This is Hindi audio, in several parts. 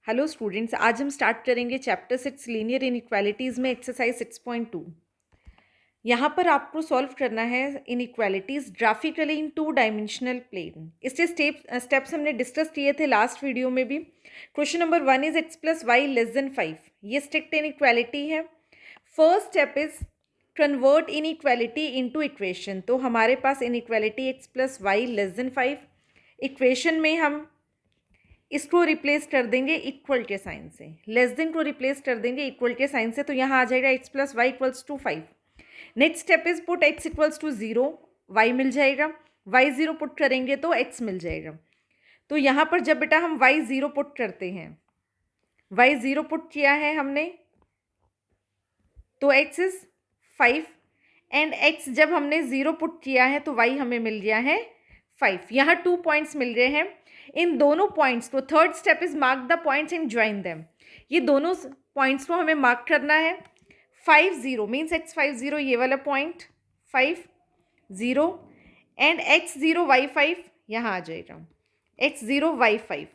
हेलो स्टूडेंट्स, आज हम स्टार्ट करेंगे चैप्टर 6 लीनियर इनइक्वालिटीज़ में एक्सरसाइज 6.2। यहाँ पर आपको सॉल्व करना है इनइक्वालिटीज़ ग्राफिकली इन 2 डायमेंशनल प्लेन। इसके स्टेप्स हमने डिस्कस किए थे लास्ट वीडियो में भी। Question number 1 is x+y <5। ये स्ट्रिक्ट इनइक्वालिटी है। First step is convert inequality into equation. तो हमारे पास इनइक्वालिटी x+y<5 इक्वेशन में हम इसको रिप्लेस कर देंगे इक्वल के साइन से, लेस देन को रिप्लेस कर देंगे इक्वल के साइन से। तो यहाँ आ जाएगा x+y=5। Next step is put x=0, y मिल जाएगा। y0 पुट करेंगे तो x मिल जाएगा। तो यहाँ पर जब बेटा हम y0 पुट करते हैं, y0 पुट किया है हमने तो x इज 5 एंड x जब हमने 0 पुट किया है तो y हमें मिल गया है 5। यहाँ 2 पॉइंट्स मिल गए हैं। इन दोनों पॉइंट्स को third step is mark the points and join them. ये दोनों पॉइंट्स को हमें मार्क करना है। 5 0 मीन्स x50 ये वाला पॉइंट 5 0 एंड x0 y5 यहाँ आ जाएगा x0 y5।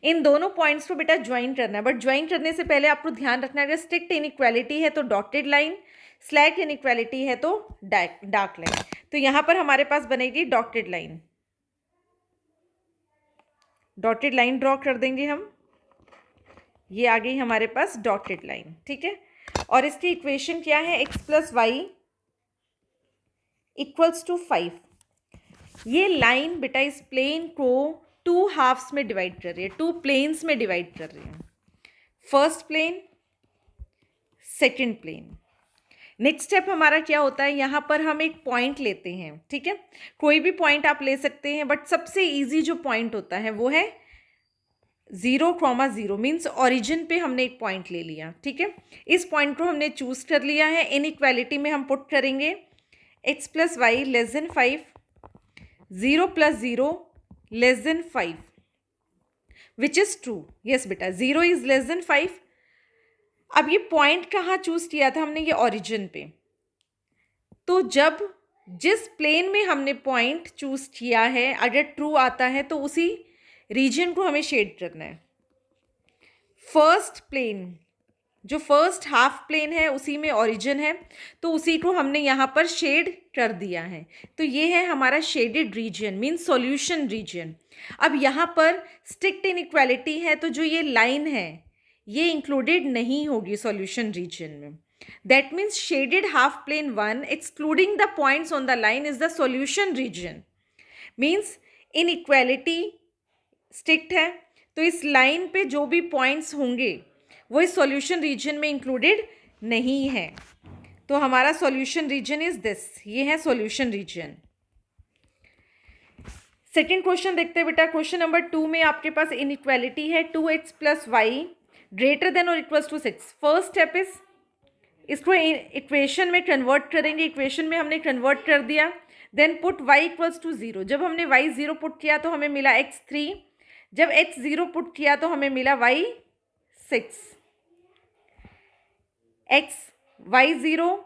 इन दोनों पॉइंट्स को बेटा ज्वाइन करना है, बट ज्वाइन करने से पहले आपको ध्यान रखना है अगर स्ट्रिक्ट इनइक्वालिटी है तो डॉटेड लाइन, स्लैक इनइक्वालिटी है तो डार्क लाइन। तो यहाँ पर हमारे पास बनेगी dotted line. Dotted line draw कर देंगे हम। ये आ गई हमारे पास डॉटेड लाइन, ठीक है। और इसकी इक्वेशन क्या है, x+y=5। ये लाइन बेटा इस प्लेन को 2 हाफ्स में डिवाइड कर रही है, 2 प्लेन्स में डिवाइड कर रही है। First plane, second plane. Next step हमारा क्या होता है, यहाँ पर हम एक पॉइंट लेते हैं, ठीक है। कोई भी पॉइंट आप ले सकते हैं, बट सबसे इजी जो पॉइंट होता है वो है 0,0 मीन्स ओरिजिन पे हमने एक पॉइंट ले लिया, ठीक है। इस पॉइंट को हमने चूज कर लिया है। इनइक्वालिटी में हम पुट करेंगे x+y<5, 0+0<5 which is true. Yes बेटा 0 इज <5। अब ये पॉइंट कहाँ चूज किया था हमने, ये ओरिजिन पे। तो जब जिस प्लेन में हमने पॉइंट चूज किया है अगर ट्रू आता है तो उसी रीजन को हमें शेड करना है। फर्स्ट प्लेन जो फर्स्ट हाफ प्लेन है उसी में ओरिजिन है, तो उसी को हमने यहाँ पर शेड कर दिया है। तो ये है हमारा shaded region means solution region. अब यहाँ पर स्ट्रिक्ट इनइक्वालिटी है तो जो ये लाइन है ये इंक्लूडेड नहीं होगी सॉल्यूशन रीजन में। That means shaded half plane 1 excluding the points on the line is the solution region. Means inequality strict है तो इस लाइन पे जो भी पॉइंट्स होंगे वो इस सॉल्यूशन रीजन में इंक्लूडेड नहीं है। तो हमारा सॉल्यूशन रीजन इज दिस, ये है सॉल्यूशन रीजन। सेकेंड क्वेश्चन देखते हैं बेटा। क्वेश्चन नंबर 2 में आपके पास इनइक्वालिटी है 2x+y< <6। फर्स्ट स्टेप इज इसको इक्वेशन में कन्वर्ट करेंगे। इक्वेशन में हमने कन्वर्ट कर दिया। Then put y=0। जब हमने y0 पुट किया तो हमें मिला x3। जब x0 पुट किया तो हमें मिला y6। y0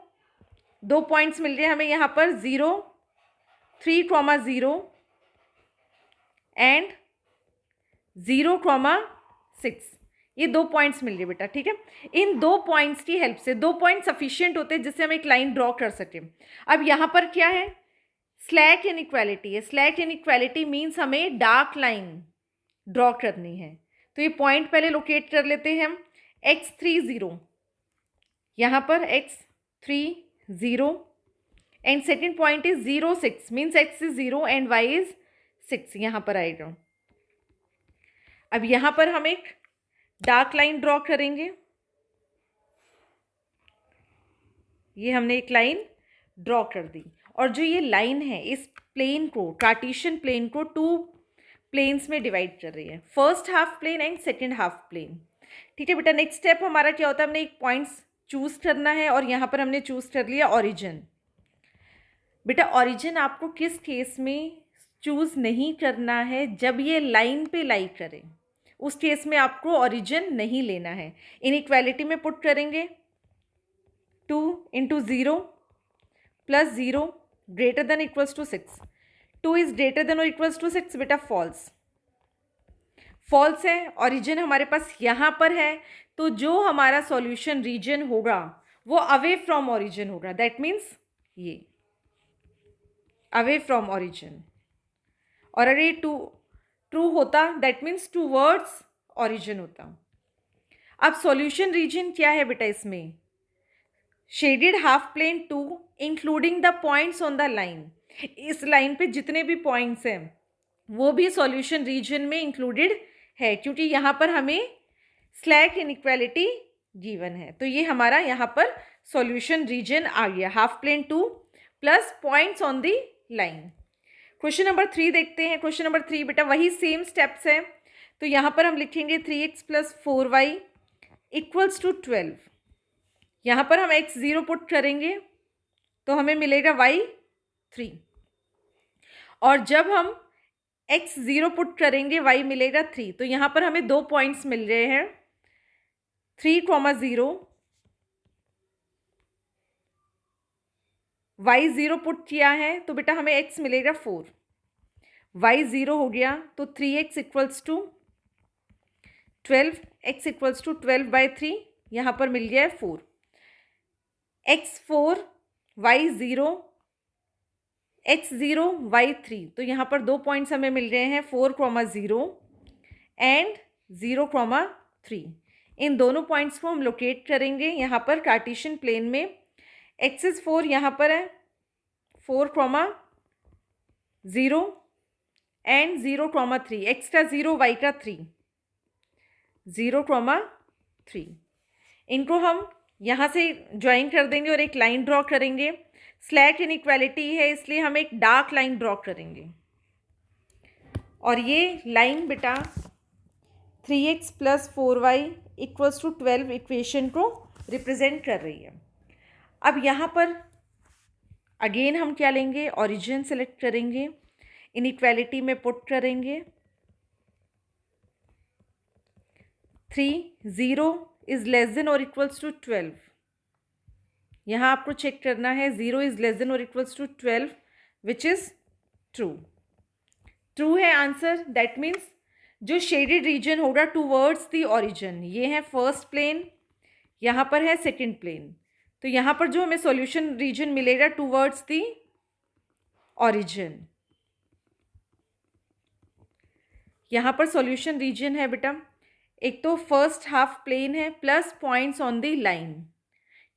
2 पॉइंट्स मिल रहे हैं हमें यहाँ पर 0, 3,0 एंड 0,6। ये 2 पॉइंट्स मिल रहे बेटा, ठीक है। इन 2 पॉइंट्स की हेल्प से 2 पॉइंट सफिशिएंट होते हैं जिससे हम एक लाइन ड्रॉ कर सकें। अब यहाँ पर क्या है, स्लैक इनइक्वालिटी है। स्लैक इनइक्वालिटी मीन्स हमें डार्क लाइन ड्रॉ करनी है। तो ये पॉइंट पहले लोकेट कर लेते हैं हम। x30 यहाँ पर x30 and second point is 0,6 means x is 0 and y is 6 यहाँ पर आएगा। अब यहाँ पर हम एक डार्क लाइन ड्रॉ करेंगे। ये हमने एक लाइन ड्रॉ कर दी और जो ये लाइन है इस प्लेन को, कार्टेशियन प्लेन को 2 प्लेन्स में डिवाइड कर रही है, first half plane and second half plane, ठीक है बेटा। नेक्स्ट स्टेप हमारा क्या होता है, हमने एक पॉइंट्स चूज करना है और यहाँ पर हमने चूज कर लिया ओरिजिन। बेटा ओरिजिन आपको किस केस में चूज नहीं करना है, जब ये लाइन पे लाई करे उस केस में आपको ओरिजिन नहीं लेना है। इनइक्वालिटी में पुट करेंगे 2 × 0 + 0 > 6। 2 इज ग्रेटर देन और इक्वल्स टू 6 बेटा फॉल्स। फॉल्स है, ओरिजिन हमारे पास यहाँ पर है, तो जो हमारा सॉल्यूशन रीजन होगा वो अवे फ्रॉम ओरिजिन होगा, दैट मीन्स ये अवे फ्रॉम ओरिजिन। और अगर ये ट्रू होता दैट मीन्स टूवर्ड्स ओरिजिन होता। अब सॉल्यूशन रीजन क्या है बेटा इसमें? Shaded half plane 2 including the points on the line. इस लाइन पे जितने भी पॉइंट्स हैं वो भी सॉल्यूशन रीजन में इंक्लूडेड है, क्योंकि यहाँ पर हमें स्लैक इनइक्वालिटी गिवन है। तो ये हमारा यहाँ पर सॉल्यूशन रीजन आ गया, half plane 2 plus points on the line. Question number 3 देखते हैं। क्वेश्चन नंबर 3 बेटा वही सेम स्टेप्स है, तो यहाँ पर हम लिखेंगे 3x plus 4y equals to 12। यहाँ पर हम x 0 पुट करेंगे तो हमें मिलेगा y 3, और जब हम x 0 पुट करेंगे y मिलेगा 3। तो यहाँ पर हमें 2 पॉइंट्स मिल रहे हैं, 3,0, y 0 पुट किया है तो बेटा हमें x मिलेगा 4, y 0 हो गया तो 3x equals to 12, x equals to 12/3, यहाँ पर मिल गया है 4, x 4 y 0 x 0 y 3। तो यहाँ पर 2 पॉइंट्स हमें मिल रहे हैं 4,0 एंड 0,3। इन दोनों पॉइंट्स को हम लोकेट करेंगे यहाँ पर कार्टेशियन प्लेन में। एक्सिस 4 यहाँ पर है 4,0 एंड 0,3, x का 0 y का 3, 0,3। इनको हम यहाँ से ज्वाइन कर देंगे और एक लाइन ड्रॉ करेंगे। स्लैक इनइक्वालिटी है इसलिए हम एक डार्क लाइन ड्रॉ करेंगे, और ये लाइन बेटा 3x plus 4y equals to 12 equation को रिप्रेजेंट कर रही है। अब यहाँ पर अगेन हम क्या लेंगे, ओरिजिन सेलेक्ट करेंगे, इनइक्वालिटी में पुट करेंगे 3 0 इज लेस देन और इक्वल्स टू 12। यहाँ आपको चेक करना है 0 इज लेस देन और equals to 12 which is true. True है आंसर, दैट मीन्स जो शेडेड रीजन होगा टूवर्ड्स द ओरिजिन, ये है फर्स्ट प्लेन, यहाँ पर है सेकंड प्लेन। तो यहाँ पर जो हमें सॉल्यूशन रीजन मिलेगा टूवर्ड्स द ओरिजिन, यहाँ पर सॉल्यूशन रीजन है बेटा एक तो फर्स्ट हाफ प्लेन है plus points on the line,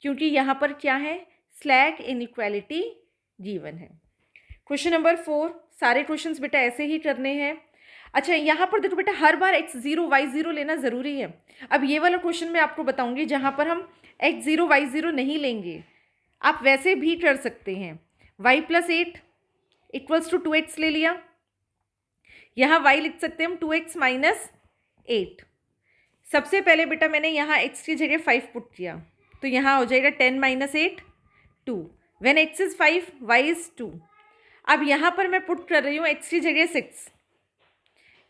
क्योंकि यहाँ पर क्या है, स्लैक इनइक्वालिटी गिवन है। क्वेश्चन नंबर 4, सारे क्वेश्चंस बेटा ऐसे ही करने हैं। अच्छा यहाँ पर देखो बेटा हर बार x 0 y 0 लेना ज़रूरी है। अब ये वाला क्वेश्चन मैं आपको बताऊंगी जहाँ पर हम x 0 y 0 नहीं लेंगे, आप वैसे भी कर सकते हैं। y plus 8 equals to 2x ले लिया, यहाँ y लिख सकते हैं हम 2x माइनस 8। सबसे पहले बेटा मैंने यहाँ x की जगह 5 पुट किया, तो यहाँ हो जाएगा 10 minus 8 2, when x is 5 y is 2। अब यहाँ पर मैं पुट कर रही हूँ x की जगह 6,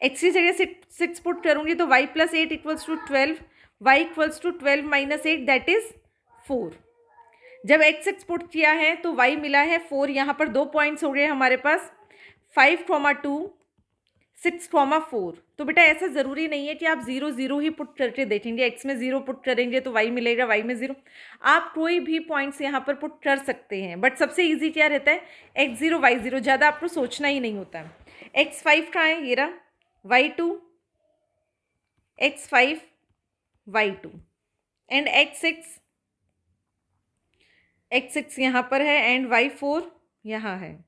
x की जगह 6 पुट करूँगी तो y plus 8 equals to 12, y equals to 12 minus 8 that is 4। जब x 6 पुट किया है तो y मिला है 4, यहाँ पर 2 पॉइंट्स हो गए हमारे पास 5,2 6,4। तो बेटा ऐसा ज़रूरी नहीं है कि आप 0 0 ही पुट करके देखेंगे, x में 0 पुट करेंगे तो y मिलेगा, y में 0, आप कोई भी पॉइंट्स यहाँ पर पुट कर सकते हैं। बट सबसे इजी क्या रहता है, x 0 y 0, ज़्यादा आपको सोचना ही नहीं होता है। x 5 कहाँ है, ये रहा, y 2, x 5 y 2 and x 6 यहाँ पर है एंड y 4 यहाँ है,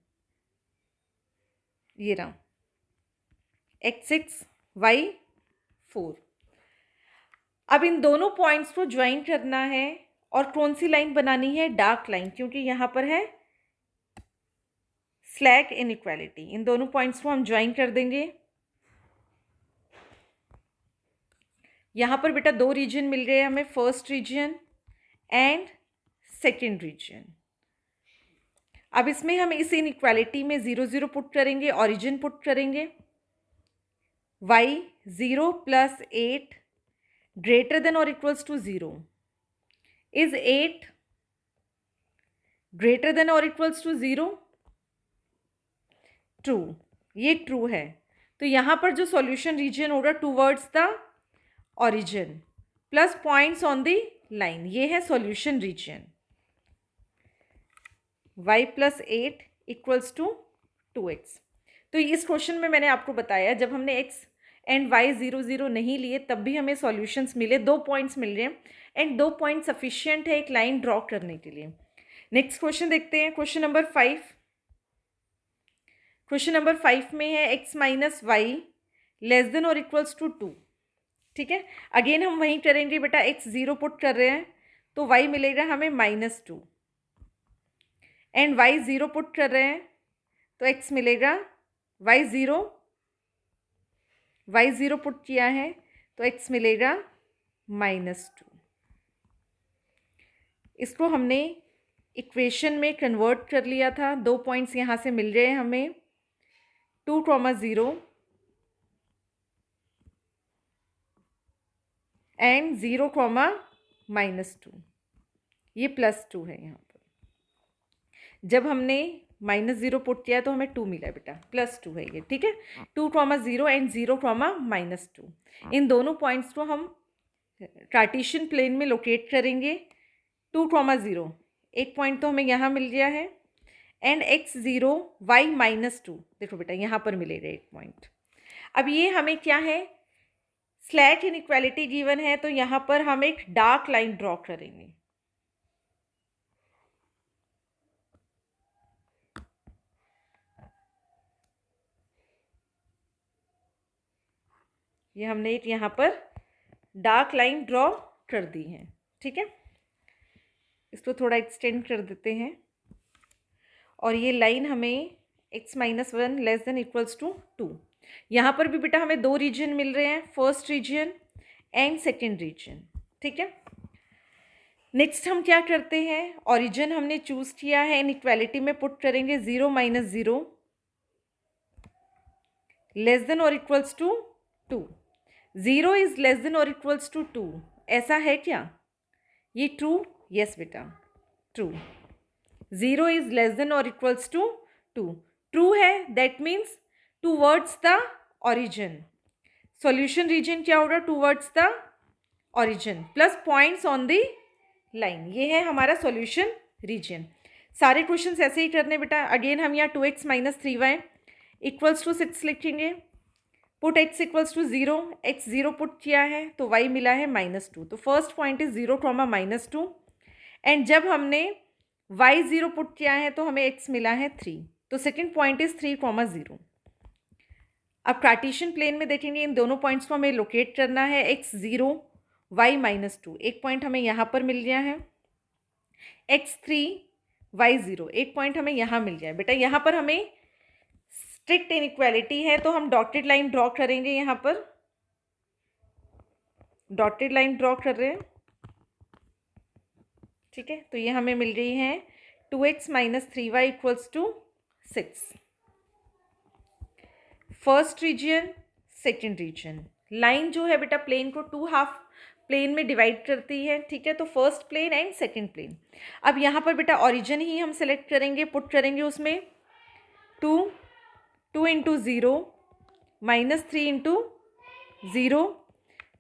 ये रहा x 6 y 4। अब इन दोनों पॉइंट्स को ज्वाइन करना है और कौन सी लाइन बनानी है, डार्क लाइन, क्योंकि यहाँ पर है स्लैक इनइक्वालिटी। इन दोनों पॉइंट्स को हम ज्वाइन कर देंगे। यहाँ पर बेटा 2 रीजन मिल गए हमें, first region and second region. अब इसमें हम इस इनइक्वालिटी में 0 0 पुट करेंगे, ओरिजिन पुट करेंगे, y 0 प्लस 8 ग्रेटर देन और equals to 0, is 8 greater than और इक्वल्स टू 0, ट्रू, ये ट्रू है। तो यहाँ पर जो सॉल्यूशन रीजन होगा towards the origin plus points on the line, ये है सॉल्यूशन रीजन। y + 8 = 2x। तो इस क्वेश्चन में मैंने आपको बताया जब हमने x एंड y 0 0 नहीं लिए तब भी हमें सॉल्यूशंस मिले, 2 पॉइंट्स मिल रहे हैं एंड 2 पॉइंट सफिशिएंट है एक लाइन ड्रॉ करने के लिए। नेक्स्ट क्वेश्चन देखते हैं, क्वेश्चन नंबर 5। क्वेश्चन नंबर 5 में है x - y <= 2। ठीक है, अगेन हम वहीं करेंगे बेटा, x 0 पुट कर रहे हैं तो y मिलेगा हमें -2 एंड y 0 पुट कर रहे हैं तो x मिलेगा y 0 पुट किया है तो x मिलेगा -2। इसको हमने इक्वेशन में कन्वर्ट कर लिया था, 2 पॉइंट्स यहाँ से मिल रहे हैं हमें 2, 0 एंड 0, -2, ये +2 है यहाँ पर। जब हमने -0 पुट किया तो हमें 2 मिला बेटा, +2 है ये। ठीक है, 2, 0 एंड 0, -2, इन दोनों पॉइंट्स को हम कार्टेशियन प्लेन में लोकेट करेंगे। 2, 0, एक पॉइंट तो हमें यहाँ मिल गया है एंड x 0 y -2, देखो बेटा यहाँ पर मिलेगा एक पॉइंट। अब ये हमें क्या है, स्लैक इनइक्वालिटी गिवन है तो यहाँ पर हम एक डार्क लाइन ड्रॉ करेंगे। ये हमने एक यहाँ पर डार्क लाइन ड्रॉ कर दी है। ठीक है, इसको थोड़ा एक्सटेंड कर देते हैं और ये लाइन हमें x - 1 <= 2। यहाँ पर भी बेटा हमें 2 रीजन मिल रहे हैं, first region and second region. ठीक है, नेक्स्ट हम क्या करते हैं, ओरिजिन हमने चूज किया है, इनइक्वालिटी में पुट करेंगे 0 - 0 <= 2। 0 इज <= 2, ऐसा है क्या, ये ट्रू? यस बेटा, ट्रू। 0 इज <= 2, ट्रू है, that means towards the origin. Solution region क्या होगा, towards the origin plus points on the line, ये है हमारा सॉल्यूशन रीजन। सारे क्वेश्चंस ऐसे ही करने बेटा। अगेन हम यहाँ 2x - 3y = 6 लिखेंगे, पुट x = 0, x 0 पुट किया है तो y मिला है -2। तो फर्स्ट पॉइंट इज 0, -2 एंड जब हमने y 0 पुट किया है तो हमें x मिला है 3, तो सेकेंड पॉइंट इज 3, 0। अब कार्टेशियन प्लेन में देखेंगे, इन दोनों पॉइंट्स को हमें लोकेट करना है, x 0 y -2, एक पॉइंट हमें यहाँ पर मिल गया है, x 3 y 0, एक पॉइंट हमें यहाँ मिल गया है। बेटा यहाँ पर हमें स्ट्रिक्ट इनइक्वालिटी है तो हम डॉटेड लाइन ड्रॉ करेंगे, यहाँ पर डॉटेड लाइन ड्रॉ कर रहे हैं। ठीक है, तो ये हमें मिल गई है 2x - 3y = 6। First region, second region, line जो है बेटा प्लेन को 2 हाफ प्लेन में डिवाइड करती है। ठीक है, तो first plane and second plane. अब यहाँ पर बेटा ऑरिजिन ही हम सेलेक्ट करेंगे, पुट करेंगे उसमें 2 × 0 -3 × 0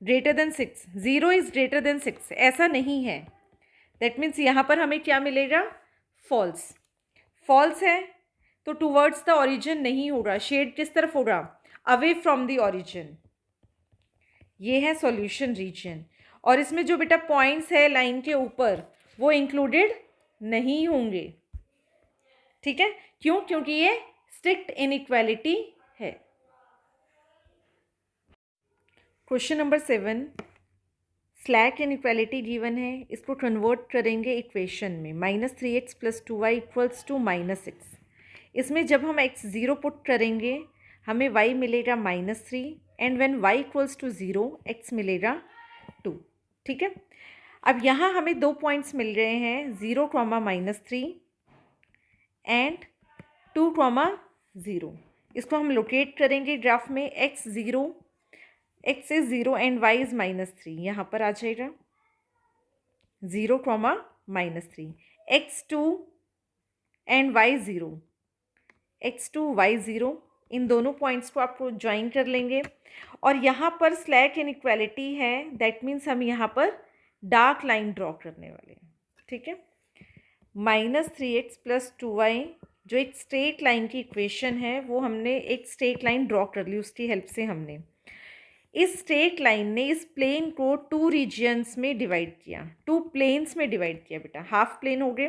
> 6, 0 इज > 6, ऐसा नहीं है, दैट मीन्स यहाँ पर हमें क्या मिलेगा, फॉल्स। फॉल्स है तो टूवर्ड्स द ऑरिजिन नहीं होगा, शेड किस तरफ होगा, अवे फ्रॉम द ऑरिजिन। ये है सॉल्यूशन रीजन और इसमें जो बेटा पॉइंट्स है लाइन के ऊपर वो इंक्लूडेड नहीं होंगे। ठीक है, क्यों, क्योंकि ये स्ट्रिक्ट इनइक्वालिटी है। Question number 7, slack inequality given है, इसको कन्वर्ट करेंगे इक्वेशन में, -3x + 2y = -6। इसमें जब हम x 0 पुट करेंगे हमें y मिलेगा -3 एंड व्हेन y = 0 x मिलेगा 2। ठीक है, अब यहाँ हमें 2 पॉइंट्स मिल रहे हैं, 0, -3 एंड 2, 0। इसको हम लोकेट करेंगे ग्राफ में, x is 0 and y is -3, यहाँ पर आ जाएगा 0, -3, x 2 and y 0, x 2 y 0 इन दोनों पॉइंट्स को आप ज्वाइन कर लेंगे और यहाँ पर स्लैक इनइक्वालिटी है, दैट मीन्स हम यहाँ पर डार्क लाइन ड्रॉ करने वाले हैं, ठीक है। -3x + 2y जो एक स्ट्रेट लाइन की इक्वेशन है वो हमने एक स्ट्रेट लाइन ड्रॉ कर ली, उसकी हेल्प से हमने इस स्ट्रेट लाइन ने इस प्लेन को 2 रीजियंस में डिवाइड किया, 2 प्लेन्स में डिवाइड किया बेटा। हाफ प्लेन हो गए,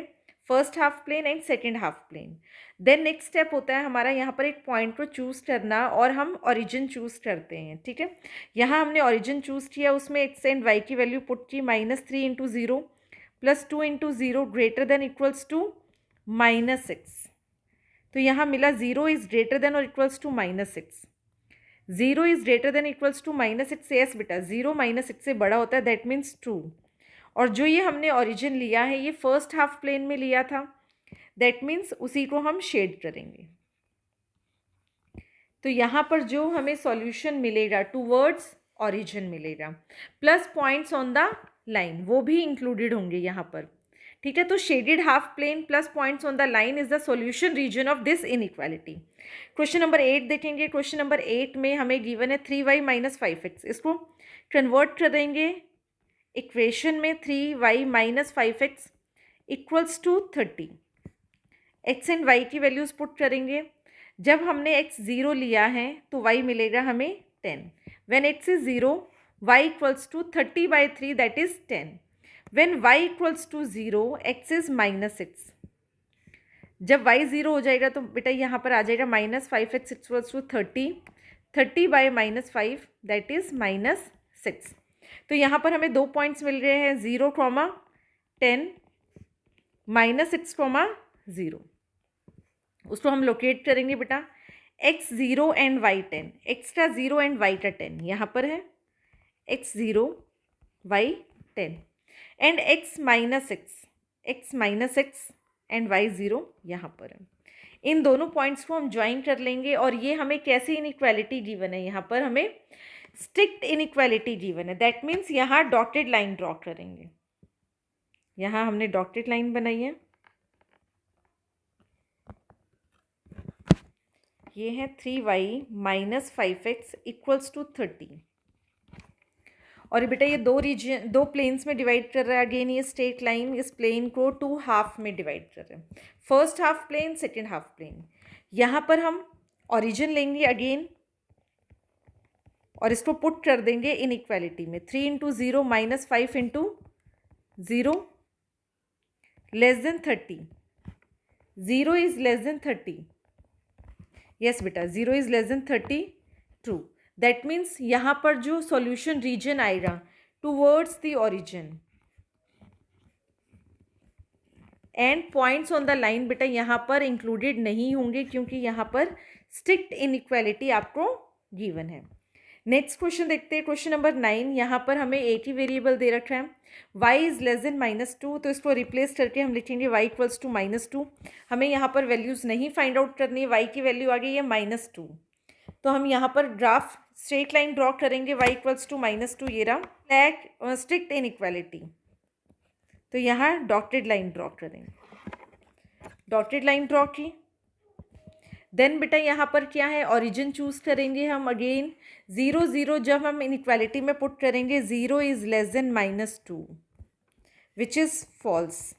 first half plane and second half plane. Then next step होता है हमारा यहाँ पर एक पॉइंट को चूज़ करना और हम ओरिजिन चूज़ करते हैं, ठीक है। यहाँ हमने ओरिजिन चूज़ किया, उसमें x एंड y की वैल्यू पुट की, -3 × 0 + 2 × 0 ग्रेटर देन इक्वल्स टू -6। तो यहाँ मिला 0 इज़ ग्रेटर देन और equals to -6। 0 is greater than equals to -6। Yes बेटा, 0 -6 से बड़ा होता है, दैट मीन्स ट्रू। और जो ये हमने ओरिजिन लिया है ये फर्स्ट हाफ प्लेन में लिया था, दैट मीन्स उसी को हम शेड करेंगे। तो यहाँ पर जो हमें सॉल्यूशन मिलेगा टूवर्ड्स ओरिजिन मिलेगा, plus points on the line वो भी इंक्लूडेड होंगे यहाँ पर, ठीक है। तो shaded half plane plus points on the line is the solution region of this inequality. Question number 8 देखेंगे। क्वेश्चन नंबर 8 में हमें गिवन है 3y - 5x। इसको कन्वर्ट करेंगे इक्वेशन में 3y - 5x equals to 30। x and y की वैल्यूज़ पुट करेंगे। जब हमने x 0 लिया है तो y मिलेगा हमें 10। When x is 0 y equals to 30/3 that is 10। When y equals to 0 x is -6। जब y 0 हो जाएगा तो बेटा यहाँ पर आ जाएगा -5x equals to 30, 30/-5 that is -6। तो यहाँ पर हमें 2 पॉइंट्स मिल रहे हैं, 0, 10, -6, 0। उसको हम लोकेट करेंगे बेटा। x 0 एंड y 10, x का 0 एंड y का 10 यहाँ पर है, x 0 y 10 and x -6 and y 0 यहाँ पर है। इन दोनों पॉइंट्स को हम ज्वाइन कर लेंगे और ये हमें कैसी इनइक्वालिटी गिवन है, यहाँ पर हमें स्ट्रिक्ट इनइक्वालिटी गिवन है, दैट मीन्स यहाँ डॉटेड लाइन ड्रॉ करेंगे। यहाँ हमने डॉटेड लाइन बनाई है, ये है 3y - 5x इक्वल्स टू 30। और बेटा ये दो प्लेन्स में डिवाइड कर रहा है। अगेन ये स्ट्रेट लाइन इस प्लेन को 2 हाफ में डिवाइड कर रहे हैं, first half plane, second half plane. यहाँ पर हम ओरिजिन लेंगे अगेन और इसको पुट कर देंगे इनइक्वालिटी में। 3 × 0 - 5 × 0 less than 30। 0 is less then 30। Yes बेटा, 0 is less then 30, true. That means यहाँ पर जो सॉल्यूशन रीजन आएगा towards the origin and points on the line बेटा यहाँ पर इंक्लूडेड नहीं होंगे क्योंकि यहाँ पर स्ट्रिक्ट इनइक्वालिटी आपको गिवन है। नेक्स्ट क्वेश्चन देखते हैं। Question number 9। यहाँ पर हमें एक ही वेरिएबल दे रखा है, y इज़ लेस देन -2। तो इसको रिप्लेस करके हम लिखेंगे y इक्वल्स टू -2। हमें यहाँ पर वैल्यूज़ नहीं फाइंड आउट करनी है, y की वैल्यू आ गई है -2। तो हम यहाँ पर ग्राफ स्ट्रेट लाइन ड्रॉ करेंगे, y इक्वल्स टू -2, ये रहा स्ट्रिक्ट इनइक्वालिटी। तो यहाँ डॉटेड लाइन ड्रॉ करेंगे, डॉटेड लाइन ड्रॉ की। देन बेटा यहाँ पर क्या है, ओरिजिन चूज़ करेंगे हम अगेन। 0 0 जब हम इनइक्वालिटी में पुट करेंगे 0 is less than -2 which is false.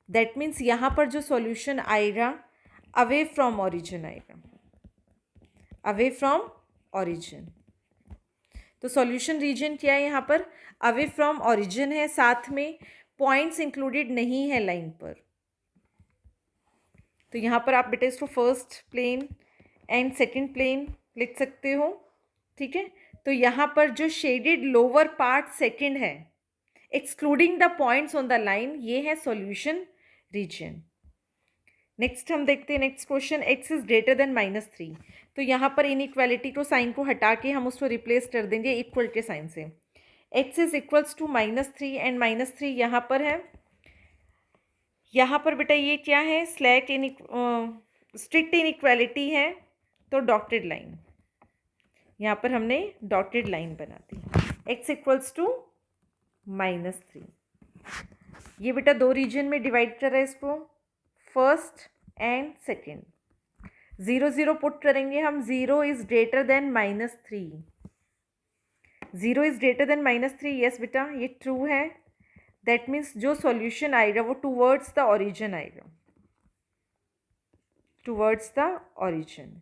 That means यहाँ पर जो सॉल्यूशन आएगा अवे फ्रॉम ओरिजिन आएगा, अवे फ्रॉम ओरिजिन। तो सॉल्यूशन रीजन क्या है, यहाँ पर अवे फ्रॉम ओरिजिन है, साथ में पॉइंट्स इंक्लूडेड नहीं है लाइन पर। तो यहाँ पर आप बेटा इसको first plane and second plane लिख सकते हो, ठीक है। तो यहाँ पर जो शेडेड लोअर पार्ट सेकंड है excluding the points on the line, ये है सॉल्यूशन रीजन। नेक्स्ट हम देखते हैं next question. x is greater than -3। तो यहाँ पर इनइक्वालिटी को साइन को हटा के हम उसको रिप्लेस कर देंगे इक्वल के साइन से। x is equals to -3 and -3 यहाँ पर है। यहाँ पर बेटा ये क्या है, स्ट्रिक्ट इनइक्वालिटी है, तो डॉटेड लाइन, यहाँ पर हमने डॉटेड लाइन बना दी। x equals to -3। ये बेटा दो रीजन में डिवाइड कर रहा है इसको, फर्स्ट एंड सेकेंड। 0 0 पुट करेंगे हम, 0 is greater than -3, 0 is greater than -3, yes बेटा ये ट्रू है। दैट मीन्स जो सॉल्यूशन आएगा वो टूवर्ड्स द ओरिजिन आएगा, टूवर्ड्स द ओरिजिन।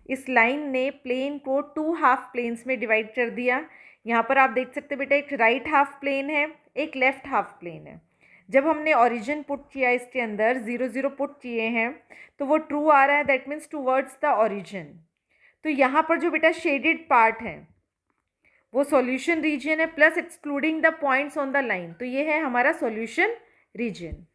इस लाइन ने प्लेन को 2 हाफ प्लेन्स में डिवाइड कर दिया। यहाँ पर आप देख सकते बेटा एक राइट हाफ प्लेन है, एक लेफ्ट हाफ प्लेन है। जब हमने ओरिजिन पुट किया इसके अंदर 0 0 पुट किए हैं तो वो ट्रू आ रहा है, that means towards the origin. तो यहाँ पर जो बेटा शेडेड पार्ट है वो सॉल्यूशन रीजन है, plus excluding the points on the line, तो ये है हमारा सॉल्यूशन रीजन।